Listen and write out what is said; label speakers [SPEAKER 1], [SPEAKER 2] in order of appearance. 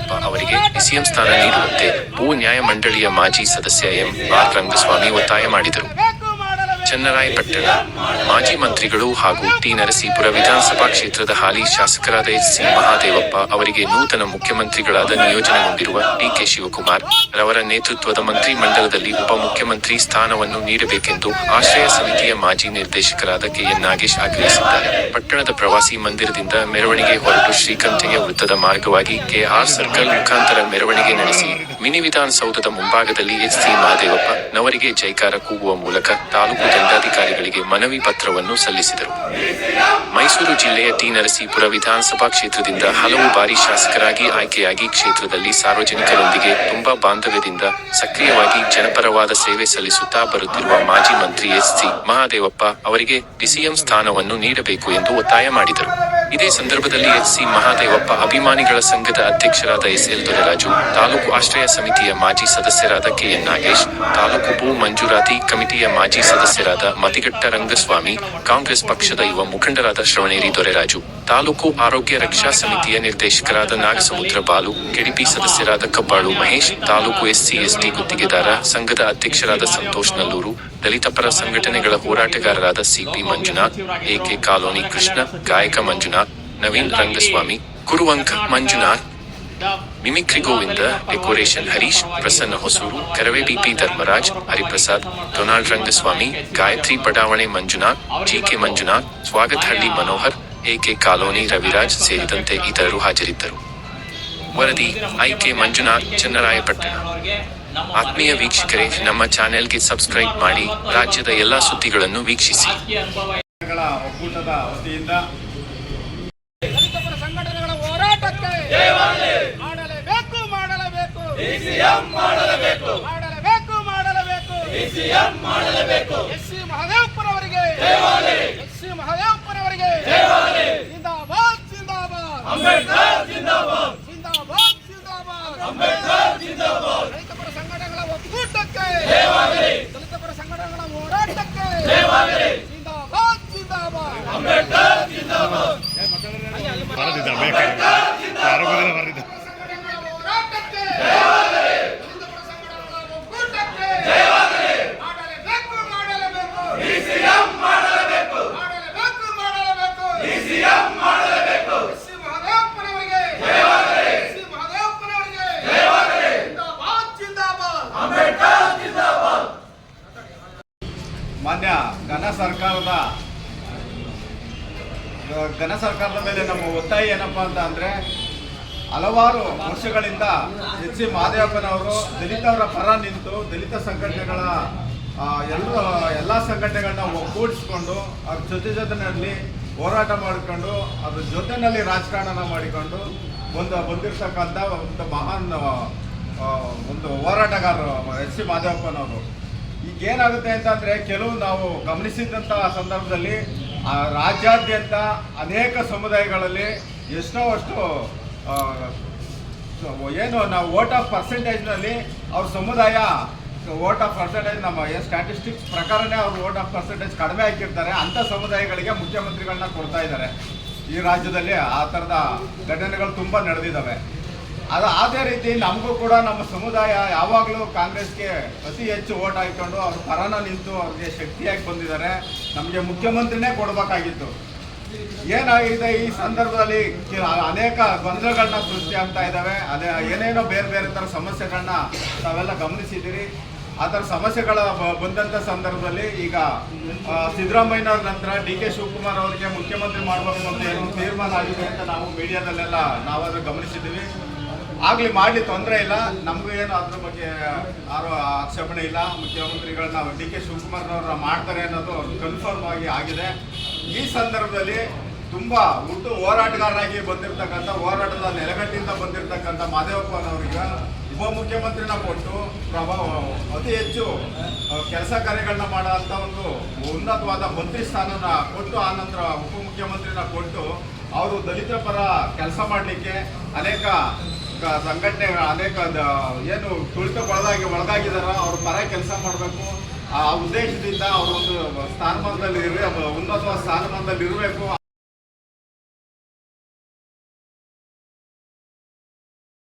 [SPEAKER 1] ಮಹಾದೇವಪ್ಪ ಅವರಿಗೆ ಡಿಸಿಎಂ ಸ್ಥಾನ ನೀಡುವಂತೆ ಭೂ ನ್ಯಾಯಮಂಡಳಿಯ ಮಾಜಿ ಸದಸ್ಯ ಎಂ.ಆರ್. ರಂಗಸ್ವಾಮಿ ಒತ್ತಾಯ ಮಾಡಿದರು. ಚನ್ನರಾಯಪಟ್ಟಣ ಮಾಜಿ ಮಂತ್ರಿಗಳು ಹಾಗೂ ಟಿ. ನರಸೀಪುರ ವಿಧಾನಸಭಾ ಕ್ಷೇತ್ರದ ಹಾಲಿ ಶಾಸಕರಾದ ಎಚ್.ಸಿ. ಮಹಾದೇವಪ್ಪ ಅವರಿಗೆ ನೂತನ ಮುಖ್ಯಮಂತ್ರಿಗಳಾದ ನಿಯೋಜನೆಗೊಂಡಿರುವ ಡಿ.ಕೆ. ಶಿವಕುಮಾರ್ ರವರ ನೇತೃತ್ವದ ಮಂತ್ರಿ ಮಂಡಲದಲ್ಲಿ ಉಪಮುಖ್ಯಮಂತ್ರಿ ಸ್ಥಾನವನ್ನು ನೀಡಬೇಕೆಂದು ಆಶ್ರಯ ಸಮಿತಿಯ ಮಾಜಿ ನಿರ್ದೇಶಕರಾದ ಕೆ.ಎನ್. ನಾಗೇಶ್ ಆಗ್ರಹಿಸಿದ್ದಾರೆ. ಪಟ್ಟಣದ ಪ್ರವಾಸಿ ಮಂದಿರದಿಂದ ಮೆರವಣಿಗೆ ಹೊರಟು ಶ್ರೀಕಂಠಯ್ಯ ವೃತ್ತದ ಮಾರ್ಗವಾಗಿ ಕೆ.ಆರ್. ಸರ್ಕಲ್ ಮುಖಾಂತರ ಮೆರವಣಿಗೆ ನಡೆಸಿ ಮಿನಿ ವಿಧಾನಸೌಧದ ಮುಂಭಾಗದಲ್ಲಿ ಎಚ್.ಸಿ. ಮಹಾದೇವಪ್ಪ ನವರಿಗೆ ಜೈಕಾರ ಕೂಗುವ ಮೂಲಕ ತಾಲೂಕು ದಂಡಾಧಿಕಾರಿಗಳಿಗೆ ಮನವಿ ಪತ್ರವನ್ನು ಸಲ್ಲಿಸಿದರು. ಮೈಸೂರು ಜಿಲ್ಲೆಯ ಟಿ. ನರಸೀಪುರ ವಿಧಾನಸಭಾ ಕ್ಷೇತ್ರದಿಂದ ಹಲವು ಬಾರಿ ಶಾಸಕರಾಗಿ ಆಯ್ಕೆಯಾಗಿ ಕ್ಷೇತ್ರದಲ್ಲಿ ಸಾರ್ವಜನಿಕರೊಂದಿಗೆ ತುಂಬಾ ಬಾಂಧವ್ಯದಿಂದ ಸಕ್ರಿಯವಾಗಿ ಜನಪರವಾದ ಸೇವೆ ಸಲ್ಲಿಸುತ್ತಾ ಬರುತ್ತಿರುವ ಮಾಜಿ ಮಂತ್ರಿ ಎಚ್.ಸಿ. ಮಹಾದೇವಪ್ಪ ಅವರಿಗೆ ಡಿಸಿಎಂ ಸ್ಥಾನವನ್ನು ನೀಡಬೇಕು ಎಂದು ಒತ್ತಾಯ ಮಾಡಿದರು. ಇದೇ ಸಂದರ್ಭದಲ್ಲಿ ಎಚ್.ಸಿ. ಮಹಾದೇವಪ್ಪ ಅಭಿಮಾನಿಗಳ ಸಂಘದ ಅಧ್ಯಕ್ಷರಾದ ಎಸ್.ಎಲ್. ದೊರೆರಾಜು, ತಾಲೂಕು ಆಶ್ರಯ ಸಮಿತಿಯ ಮಾಜಿ ಸದಸ್ಯರಾದ ಕೆ.ಎನ್. ನಾಗೇಶ್, ತಾಲೂಕು ಭೂ ಮಂಜೂರಾತಿ ಕಮಿಟಿಯ ಮಾಜಿ ಸದಸ್ಯರಾದ ಮತಿಘಟ್ಟ ರಂಗಸ್ವಾಮಿ, ಕಾಂಗ್ರೆಸ್ ಪಕ್ಷದ ಯುವ ಮುಖಂಡರಾದ ಶ್ರವಣೇರಿ ದೊರೆರಾಜು, ತಾಲೂಕು ಆರೋಗ್ಯ ರಕ್ಷಾ ಸಮಿತಿಯ ನಿರ್ದೇಶಕರಾದ ನಾಗಸಮುದ್ರ ಬಾಲು, ಕೆಡಿಪಿ ಸದಸ್ಯರಾದ ಕಬ್ಬಾಳು ಮಹೇಶ್, ತಾಲೂಕು ಎಸ್.ಸಿ.ಎಸ್.ಟಿ ಗುತ್ತಿಗೆದಾರ ಸಂಘದ ಅಧ್ಯಕ್ಷರಾದ ಸಂತೋಷ್ ನಲ್ಲೂರು, ದಲಿತ ಪರ ಸಂಘಟನೆಗಳ ಹೋರಾಟಗಾರರಾದ C P. Manjunath, A K. Colony Krishna, ಗಾಯಕ Manjunath, Naveen Rangaswamy, Kuruvanka Manjunath, mimicry Govinda, decoration Harish, Prasanna Hosur, Karave D P. Dharmaraj, Hariprasad, Donald Rangaswamy, Gayathri ಬಡಾವಣೆ Manjunath, G K. Manjunath, Swagatahalli Manohar, A K. Colony Raviraj ಸೇರಿದಂತೆ ಇತರರು ಹಾಜರಿದ್ದರು. ವರದಿ ಐ.ಕೆ. ಮಂಜುನಾಥ್, ಚನ್ನರಾಯಪಟ್ಟಣ. ಆತ್ಮೀಯ ವೀಕ್ಷಕರೇ, ನಮ್ಮ ಚಾನೆಲ್ಗೆ ಸಬ್ಸ್ಕ್ರೈಬ್ ಮಾಡಿ, ರಾಜ್ಯದ ಎಲ್ಲಾ ಸುದ್ದಿಗಳನ್ನು ವೀಕ್ಷಿಸಿ.
[SPEAKER 2] ಒಕ್ಕೂಟದ ವತಿಯಿಂದ
[SPEAKER 3] ಸಂಘಟನೆಗಳ ಹೋರಾಟಕ್ಕೆ ಮಾಡಲೇಬೇಕು ಮಾಡಲೇಬೇಕು ಎಸ್.ಸಿ. ಮಹದೇವಪ್ಪನವರಿಗೆ ಎಸ್.ಸಿ. ಮಹದೇವಪ್ಪನವರಿಗೆ ಜಿಂದಾಬಾದ್ ಜಿಂದಾಬಾದ್ ಅಂಬೇಡ್ಕರ್ ಜಿಂದಾಬಾದ್ ಜಿಂದಾಬಾದ್ ಜಿಂದಾಬಾದ್ ಅಂಬೇಡ್ಕರ್ ಜಿಂದಾಬಾದ್ ದಲಿತ ಪರ ಸಂಘಟನೆಗಳ ಒಕ್ಕೂಟಕ್ಕೆ ದಲಿತ ಪರ ಸಂಘಟನೆಗಳ ಹೋರಾಟಕ್ಕೆ ಜಿಂದಾಬಾದ್ ಜಿಂದಾಬಾದ್ ಅಂಬೇಡ್ಕರ್ ಜಿಂದಾಬಾದ್
[SPEAKER 2] ಮಾನ್ಯ ಘನ ಸರ್ಕಾರದ ಮೇಲೆ ನಮ್ಮ ಒತ್ತಾಯ ಏನಪ್ಪಾ ಅಂತ ಅಂದ್ರೆ, ಹಲವಾರು ವರ್ಷಗಳಿಂದ ಎಚ್.ಸಿ. ಮಹದೇವಪ್ಪನವರು ದಲಿತವರ ಪರ ನಿಂತು ದಲಿತ ಸಂಘಟನೆಗಳ ಎಲ್ಲ ಸಂಘಟನೆಗಳನ್ನ ಒಗ್ಗೂಡಿಸ್ಕೊಂಡು ಅವ್ರ ಜೊತೆನಲ್ಲಿ ಹೋರಾಟ ಮಾಡಿಕೊಂಡು ಅದ್ರ ಜೊತೆಯಲ್ಲಿ ರಾಜಕಾರಣ ಮಾಡಿಕೊಂಡು ಬಂದಿರತಕ್ಕಂಥ ಒಂದು ಮಹಾನ್ ಒಂದು ಹೋರಾಟಗಾರರು ಎಚ್.ಸಿ. ಮಹದೇವಪ್ಪನವರು. ಈಗೇನಾಗುತ್ತೆ ಅಂತಂದರೆ, ಕೆಲವು ನಾವು ಗಮನಿಸಿದಂತಹ ಸಂದರ್ಭದಲ್ಲಿ ರಾಜ್ಯಾದ್ಯಂತ ಅನೇಕ ಸಮುದಾಯಗಳಲ್ಲಿ ಅಷ್ಟು ಏನು ನಾವು ವೋಟ್ ಆಫ್ ಪರ್ಸೆಂಟೇಜ್ನಲ್ಲಿ ಅವ್ರ ಸಮುದಾಯ ವೋಟ್ ಆಫ್ ಪರ್ಸೆಂಟೇಜ್ ನಮ್ಮ ಸ್ಟ್ಯಾಟಿಸ್ಟಿಕ್ಸ್ ಪ್ರಕಾರನೇ ಅವ್ರು ವೋಟ್ ಆಫ್ ಪರ್ಸೆಂಟೇಜ್ ಕಡಿಮೆ ಹಾಕಿರ್ತಾರೆ. ಅಂಥ ಸಮುದಾಯಗಳಿಗೆ ಮುಖ್ಯಮಂತ್ರಿಗಳನ್ನ ಕೊಡ್ತಾ ಇದ್ದಾರೆ. ಈ ರಾಜ್ಯದಲ್ಲಿ ಆ ಥರದ ಘಟನೆಗಳು ತುಂಬ ನಡೆದಿದ್ದಾವೆ. ಅದೇ ರೀತಿ ನಮಗೂ ಕೂಡ ನಮ್ಮ ಸಮುದಾಯ ಯಾವಾಗಲೂ ಕಾಂಗ್ರೆಸ್ಗೆ ಅತಿ ಹೆಚ್ಚು ವೋಟ್ ಹಾಕಿಕೊಂಡು ಅವ್ರ ಪರನ ನಿಂತು ಅವ್ರಿಗೆ ಶಕ್ತಿಯಾಗಿ ಬಂದಿದ್ದಾರೆ. ನಮಗೆ ಮುಖ್ಯಮಂತ್ರಿನೇ ಕೊಡಬೇಕಾಗಿತ್ತು. ಏನಾಗಿದೆ ಈ ಸಂದರ್ಭದಲ್ಲಿ ಅನೇಕ ಗೊಂದಲಗಳನ್ನ ಸೃಷ್ಟಿ ಆಗ್ತಾ ಇದ್ದಾವೆ. ಅದೇ ಏನೇನೋ ಬೇರೆ ಬೇರೆ ಥರ ಸಮಸ್ಯೆಗಳನ್ನ ತಾವೆಲ್ಲ ಗಮನಿಸಿದ್ದೀರಿ. ಆ ಥರ ಸಮಸ್ಯೆಗಳ ಬಂದಂಥ ಸಂದರ್ಭದಲ್ಲಿ ಈಗ ಸಿದ್ದರಾಮಯ್ಯನವ್ರ ನಂತರ ಡಿ.ಕೆ. ಶಿವಕುಮಾರ್ ಅವರಿಗೆ ಮುಖ್ಯಮಂತ್ರಿ ಮಾಡಬೇಕು ಅಂತ ಏನೋ ತೀರ್ಮಾನ ಆಗಿದೆ ಅಂತ ನಾವು ಮೀಡಿಯಾದಲ್ಲೆಲ್ಲ ನಾವಾದ್ರೂ ಗಮನಿಸಿದ್ದೀವಿ. ಆಗಲಿ ಮಾಡಲಿ, ತೊಂದರೆ ಇಲ್ಲ, ನಮಗೂ ಏನು ಅದ್ರ ಬಗ್ಗೆ ಯಾರು ಆಕ್ಷೇಪಣೆ ಇಲ್ಲ. ಮುಖ್ಯಮಂತ್ರಿಗಳನ್ನ ಡಿ.ಕೆ. ಶಿವಕುಮಾರ್ನವ್ರ ಮಾಡ್ತಾರೆ ಅನ್ನೋದು ಕನ್ಫರ್ಮ್ ಆಗಿದೆ. ಈ ಸಂದರ್ಭದಲ್ಲಿ ತುಂಬ ಹೋರಾಟಗಾರರಾಗಿ ಬಂದಿರತಕ್ಕಂಥ, ಹೋರಾಟದ ನೆಲೆಗಟ್ಟಿಂದ ಬಂದಿರತಕ್ಕಂಥ ಮಹದೇವಪ್ಪನವರಿಗೆ ಉಪಮುಖ್ಯಮಂತ್ರಿನ ಕೊಟ್ಟು ಅತಿ ಹೆಚ್ಚು ಕೆಲಸ ಕಾರ್ಯಗಳನ್ನ ಮಾಡೋಂಥ ಒಂದು ಉನ್ನತವಾದ ಮಂತ್ರಿ ಸ್ಥಾನನ ಕೊಟ್ಟು, ಆನಂತರ ಉಪಮುಖ್ಯಮಂತ್ರಿನ ಕೊಟ್ಟು ಅವರು ದಲಿತರ ಪರ ಕೆಲಸ ಮಾಡಲಿಕ್ಕೆ ಅನೇಕ ಸಂಘಟನೆಗಳ ಅನೇಕ ಏನು ತುಳಿತಕ್ಕೊಳಗಾಗಿ ಒಳಗಾಗಿದ್ದಾರೋ ಅವ್ರ ಪರ ಕೆಲಸ ಮಾಡಬೇಕು, ಆ ಉದ್ದೇಶದಿಂದ ಅವರು ಒಂದು ಸ್ಥಾನಮಾನದಲ್ಲಿ ಉನ್ನತ ಸ್ಥಾನಮಾನದಲ್ಲಿ ಇರಬೇಕು.